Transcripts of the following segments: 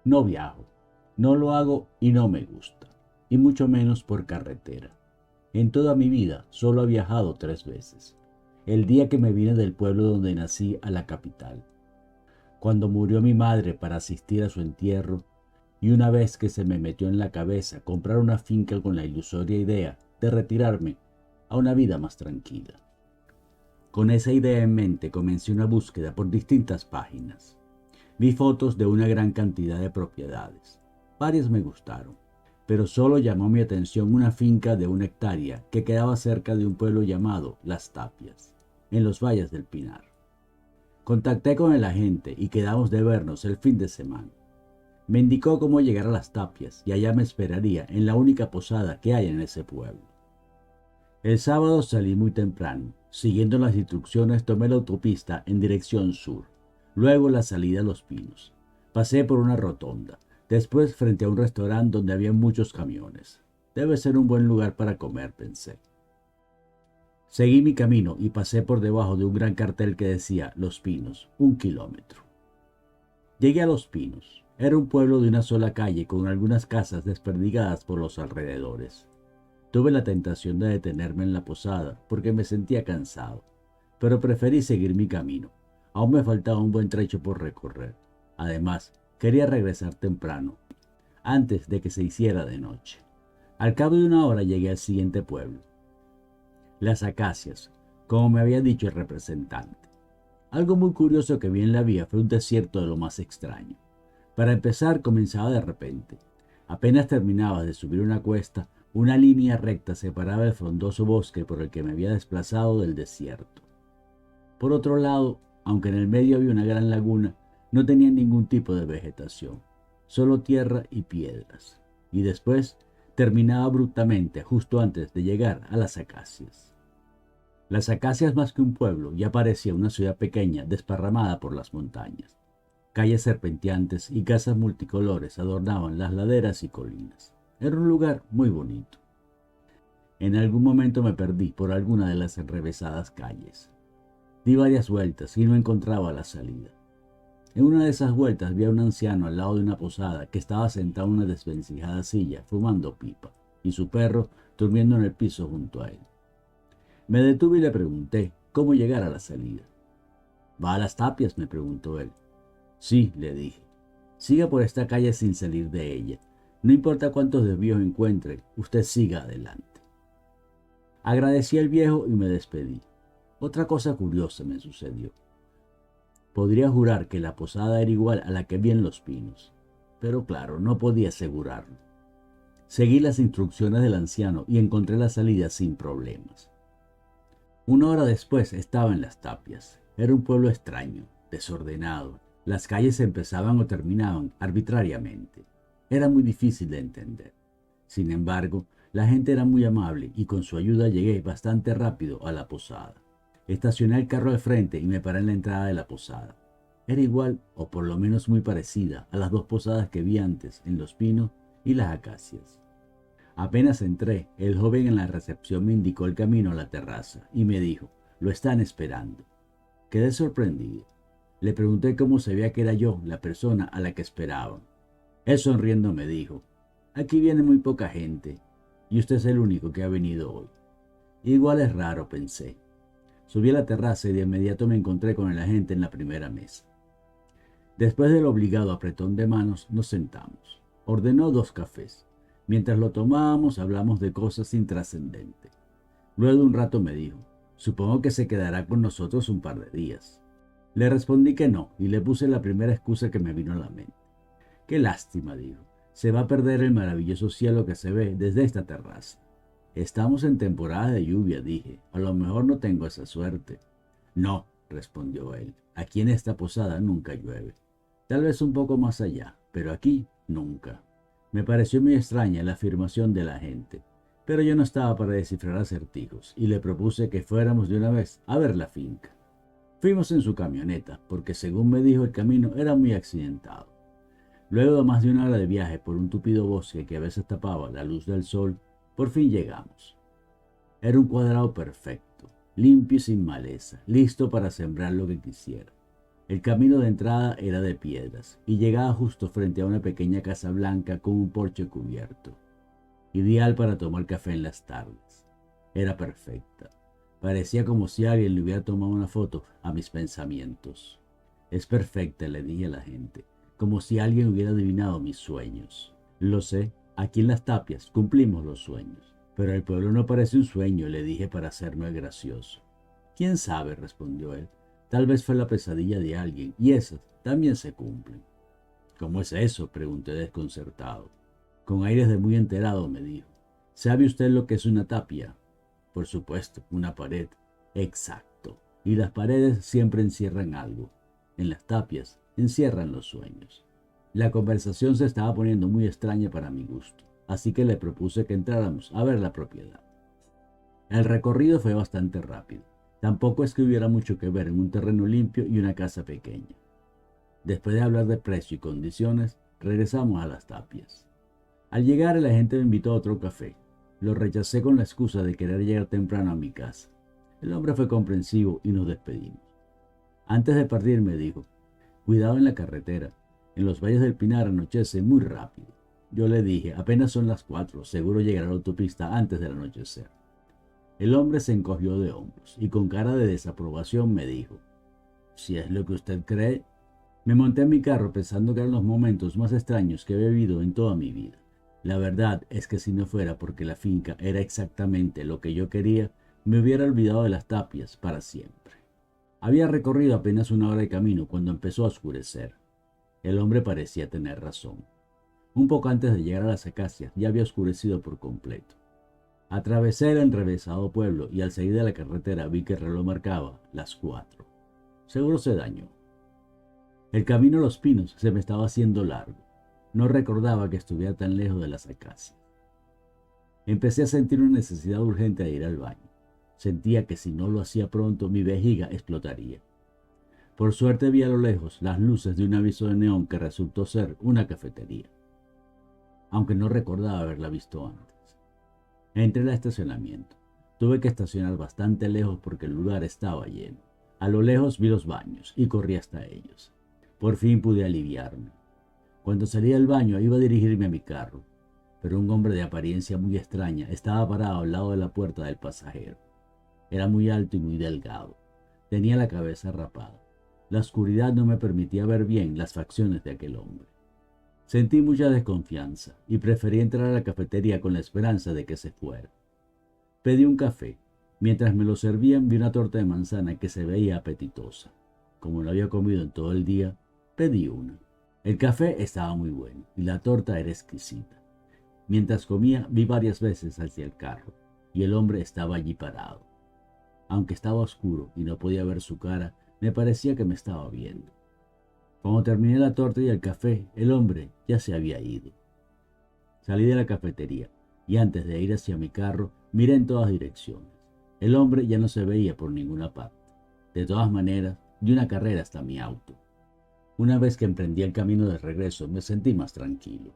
No viajo, no lo hago y no me gusta, y mucho menos por carretera. En toda mi vida solo he viajado 3 veces. El día que me vine del pueblo donde nací a la capital, cuando murió mi madre para asistir a su entierro, y una vez que se me metió en la cabeza comprar una finca con la ilusoria idea de retirarme a una vida más tranquila. Con esa idea en mente comencé una búsqueda por distintas páginas. Vi fotos de una gran cantidad de propiedades. Varias me gustaron, pero solo llamó mi atención una finca de 1 hectárea que quedaba cerca de un pueblo llamado Las Tapias, en los valles del Pinar. Contacté con el agente y quedamos de vernos el fin de semana. Me indicó cómo llegar a Las Tapias y allá me esperaría en la única posada que hay en ese pueblo. El sábado salí muy temprano. Siguiendo las instrucciones tomé la autopista en dirección sur. Luego la salida a Los Pinos. Pasé por una rotonda. Después frente a un restaurante donde había muchos camiones. Debe ser un buen lugar para comer, pensé. Seguí mi camino y pasé por debajo de un gran cartel que decía Los Pinos, 1 kilómetro. Llegué a Los Pinos. Era un pueblo de una sola calle con algunas casas desperdigadas por los alrededores. Tuve la tentación de detenerme en la posada porque me sentía cansado, pero preferí seguir mi camino. Aún me faltaba un buen trecho por recorrer. Además, quería regresar temprano, antes de que se hiciera de noche. Al cabo de una hora llegué al siguiente pueblo, Las Acacias, como me había dicho el representante. Algo muy curioso que vi en la vía fue un desierto de lo más extraño. Para empezar, comenzaba de repente. Apenas terminaba de subir una cuesta, una línea recta separaba el frondoso bosque por el que me había desplazado del desierto. Por otro lado, aunque en el medio había una gran laguna, no tenía ningún tipo de vegetación, solo tierra y piedras. Y después terminaba abruptamente justo antes de llegar a Las Acacias. Las Acacias, más que un pueblo, ya parecía una ciudad pequeña desparramada por las montañas. Calles serpenteantes y casas multicolores adornaban las laderas y colinas. Era un lugar muy bonito. En algún momento me perdí por alguna de las enrevesadas calles. Di varias vueltas y no encontraba la salida. En una de esas vueltas vi a un anciano al lado de una posada que estaba sentado en una desvencijada silla fumando pipa y su perro durmiendo en el piso junto a él. Me detuve y le pregunté cómo llegar a la salida. ¿Va a Las Tapias?, me preguntó él. Sí, le dije. Siga por esta calle sin salir de ella. No importa cuántos desvíos encuentre, usted siga adelante. Agradecí al viejo y me despedí. Otra cosa curiosa me sucedió. Podría jurar que la posada era igual a la que vi en Los Pinos, pero claro, no podía asegurarlo. Seguí las instrucciones del anciano y encontré la salida sin problemas. 1 hora después estaba en Las Tapias. Era un pueblo extraño, desordenado. Las calles empezaban o terminaban arbitrariamente. Era muy difícil de entender. Sin embargo, la gente era muy amable y con su ayuda llegué bastante rápido a la posada. Estacioné el carro al frente y me paré en la entrada de la posada. Era igual, o por lo menos muy parecida, a las 2 posadas que vi antes en Los Pinos y Las Acacias. Apenas entré, el joven en la recepción me indicó el camino a la terraza y me dijo, «Lo están esperando». Quedé sorprendido. Le pregunté cómo sabía que era yo la persona a la que esperaban. Él sonriendo me dijo, «Aquí viene muy poca gente y usted es el único que ha venido hoy». Igual es raro, pensé. Subí a la terraza y de inmediato me encontré con el agente en la primera mesa. Después del obligado apretón de manos, nos sentamos. Ordenó 2 cafés. Mientras lo tomábamos, hablamos de cosas intrascendentes. Luego de un rato me dijo, «Supongo que se quedará con nosotros un par de días». Le respondí que no y le puse la primera excusa que me vino a la mente. «Qué lástima», dijo. «Se va a perder el maravilloso cielo que se ve desde esta terraza». «Estamos en temporada de lluvia», dije. «A lo mejor no tengo esa suerte». «No», respondió él. «Aquí en esta posada nunca llueve. Tal vez un poco más allá, pero aquí nunca». Me pareció muy extraña la afirmación de la gente, pero yo no estaba para descifrar acertijos y le propuse que fuéramos de una vez a ver la finca. Fuimos en su camioneta, porque según me dijo el camino era muy accidentado. Luego de más de 1 hora de viaje por un tupido bosque que a veces tapaba la luz del sol, por fin llegamos. Era un cuadrado perfecto, limpio y sin maleza, listo para sembrar lo que quisiera. El camino de entrada era de piedras y llegaba justo frente a una pequeña casa blanca con un porche cubierto, ideal para tomar café en las tardes. Era perfecta. Parecía como si alguien le hubiera tomado una foto a mis pensamientos. Es perfecta, le dije a la gente, como si alguien hubiera adivinado mis sueños. Lo sé, aquí en Las Tapias cumplimos los sueños, pero el pueblo no parece un sueño, le dije para hacerme el gracioso. ¿Quién sabe?, respondió él. Tal vez fue la pesadilla de alguien, y esas también se cumplen. ¿Cómo es eso?, pregunté desconcertado. Con aires de muy enterado me dijo. ¿Sabe usted lo que es una tapia? Por supuesto, una pared. Exacto. Y las paredes siempre encierran algo. En las tapias encierran los sueños. La conversación se estaba poniendo muy extraña para mi gusto, así que le propuse que entráramos a ver la propiedad. El recorrido fue bastante rápido. Tampoco es que hubiera mucho que ver en un terreno limpio y una casa pequeña. Después de hablar de precio y condiciones, regresamos a Las Tapias. Al llegar, el agente me invitó a otro café. Lo rechacé con la excusa de querer llegar temprano a mi casa. El hombre fue comprensivo y nos despedimos. Antes de partir me dijo, cuidado en la carretera. En los valles del Pinar anochece muy rápido. Yo le dije, apenas son las 4, seguro llegará a la autopista antes del anochecer. El hombre se encogió de hombros y con cara de desaprobación me dijo, si es lo que usted cree. Me monté en mi carro pensando que eran los momentos más extraños que había vivido en toda mi vida. La verdad es que si no fuera porque la finca era exactamente lo que yo quería, me hubiera olvidado de Las Tapias para siempre. Había recorrido apenas 1 hora de camino cuando empezó a oscurecer. El hombre parecía tener razón. Un poco antes de llegar a las acacias ya había oscurecido por completo. Atravesé el enrevesado pueblo y al salir de la carretera vi que el reloj marcaba las 4. Seguro se dañó. El camino a Los Pinos se me estaba haciendo largo. No recordaba que estuviera tan lejos de las acacias. Empecé a sentir una necesidad urgente de ir al baño. Sentía que si no lo hacía pronto mi vejiga explotaría. Por suerte vi a lo lejos las luces de un aviso de neón que resultó ser una cafetería, aunque no recordaba haberla visto antes. Entré al estacionamiento. Tuve que estacionar bastante lejos porque el lugar estaba lleno. A lo lejos vi los baños y corrí hasta ellos. Por fin pude aliviarme. Cuando salí del baño iba a dirigirme a mi carro, pero un hombre de apariencia muy extraña estaba parado al lado de la puerta del pasajero. Era muy alto y muy delgado. Tenía la cabeza rapada. La oscuridad no me permitía ver bien las facciones de aquel hombre. Sentí mucha desconfianza y preferí entrar a la cafetería con la esperanza de que se fuera. Pedí un café. Mientras me lo servían vi una torta de manzana que se veía apetitosa. Como no había comido en todo el día, pedí una. El café estaba muy bueno y la torta era exquisita. Mientras comía vi varias veces hacia el carro y el hombre estaba allí parado. Aunque estaba oscuro y no podía ver su cara, me parecía que me estaba viendo. Cuando terminé la torta y el café, el hombre ya se había ido. Salí de la cafetería y antes de ir hacia mi carro, miré en todas direcciones. El hombre ya no se veía por ninguna parte. De todas maneras, di una carrera hasta mi auto. Una vez que emprendí el camino de regreso, me sentí más tranquilo.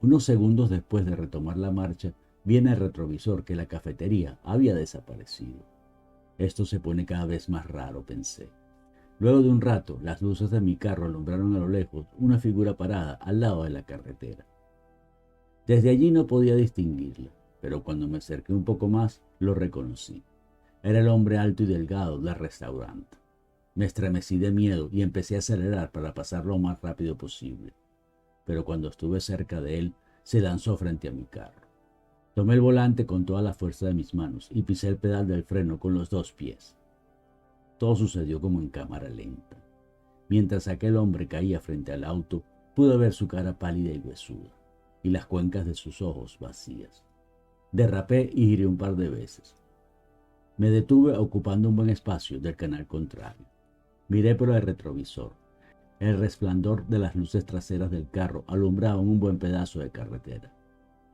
Unos segundos después de retomar la marcha, vi en el retrovisor que la cafetería había desaparecido. Esto se pone cada vez más raro, pensé. Luego de un rato, las luces de mi carro alumbraron a lo lejos una figura parada al lado de la carretera. Desde allí no podía distinguirla, pero cuando me acerqué un poco más, lo reconocí. Era el hombre alto y delgado del restaurante. Me estremecí de miedo y empecé a acelerar para pasar lo más rápido posible. Pero cuando estuve cerca de él, se lanzó frente a mi carro. Tomé el volante con toda la fuerza de mis manos y pisé el pedal del freno con los 2 pies. Todo sucedió como en cámara lenta. Mientras aquel hombre caía frente al auto, pude ver su cara pálida y huesuda, y las cuencas de sus ojos vacías. Derrapé y giré un par de veces. Me detuve ocupando un buen espacio del canal contrario. Miré por el retrovisor. El resplandor de las luces traseras del carro alumbraba un buen pedazo de carretera.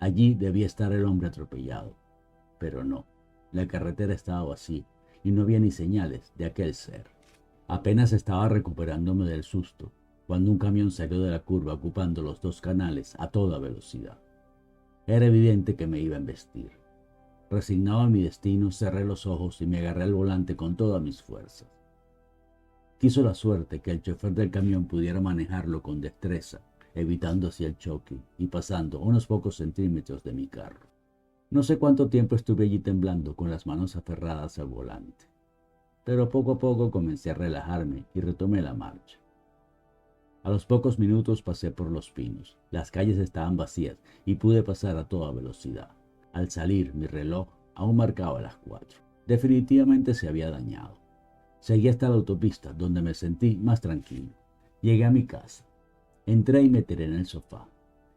Allí debía estar el hombre atropellado. Pero no, la carretera estaba vacía y no había ni señales de aquel ser. Apenas estaba recuperándome del susto, cuando un camión salió de la curva ocupando los 2 canales a toda velocidad. Era evidente que me iba a embestir. Resignado a mi destino, cerré los ojos y me agarré al volante con todas mis fuerzas. Quiso la suerte que el chofer del camión pudiera manejarlo con destreza, evitando así el choque y pasando a unos pocos centímetros de mi carro. No sé cuánto tiempo estuve allí temblando con las manos aferradas al volante, pero poco a poco comencé a relajarme y retomé la marcha. A los pocos minutos pasé por Los Pinos. Las calles estaban vacías y pude pasar a toda velocidad. Al salir, mi reloj aún marcaba las 4. Definitivamente se había dañado. Seguí hasta la autopista, donde me sentí más tranquilo. Llegué a mi casa. Entré y me tiré en el sofá.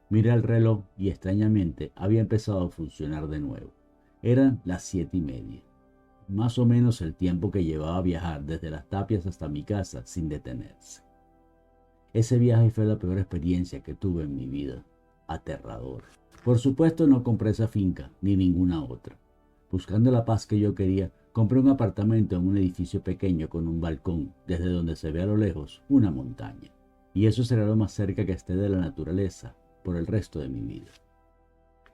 Miré el reloj y extrañamente había empezado a funcionar de nuevo. Eran las 7:30. Más o menos el tiempo que llevaba a viajar desde Las Tapias hasta mi casa sin detenerse. Ese viaje fue la peor experiencia que tuve en mi vida. Aterrador. Por supuesto no compré esa finca ni ninguna otra. Buscando la paz que yo quería, compré un apartamento en un edificio pequeño con un balcón, desde donde se ve a lo lejos una montaña. Y eso será lo más cerca que esté de la naturaleza por el resto de mi vida.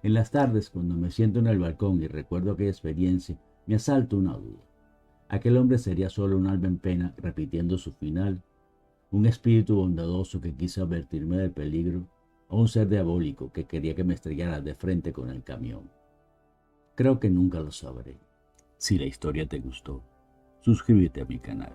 En las tardes, cuando me siento en el balcón y recuerdo aquella experiencia, me asalta una duda. ¿Aquel hombre sería solo un alma en pena repitiendo su final? ¿Un espíritu bondadoso que quiso advertirme del peligro? ¿O un ser diabólico que quería que me estrellara de frente con el camión? Creo que nunca lo sabré. Si la historia te gustó, suscríbete a mi canal.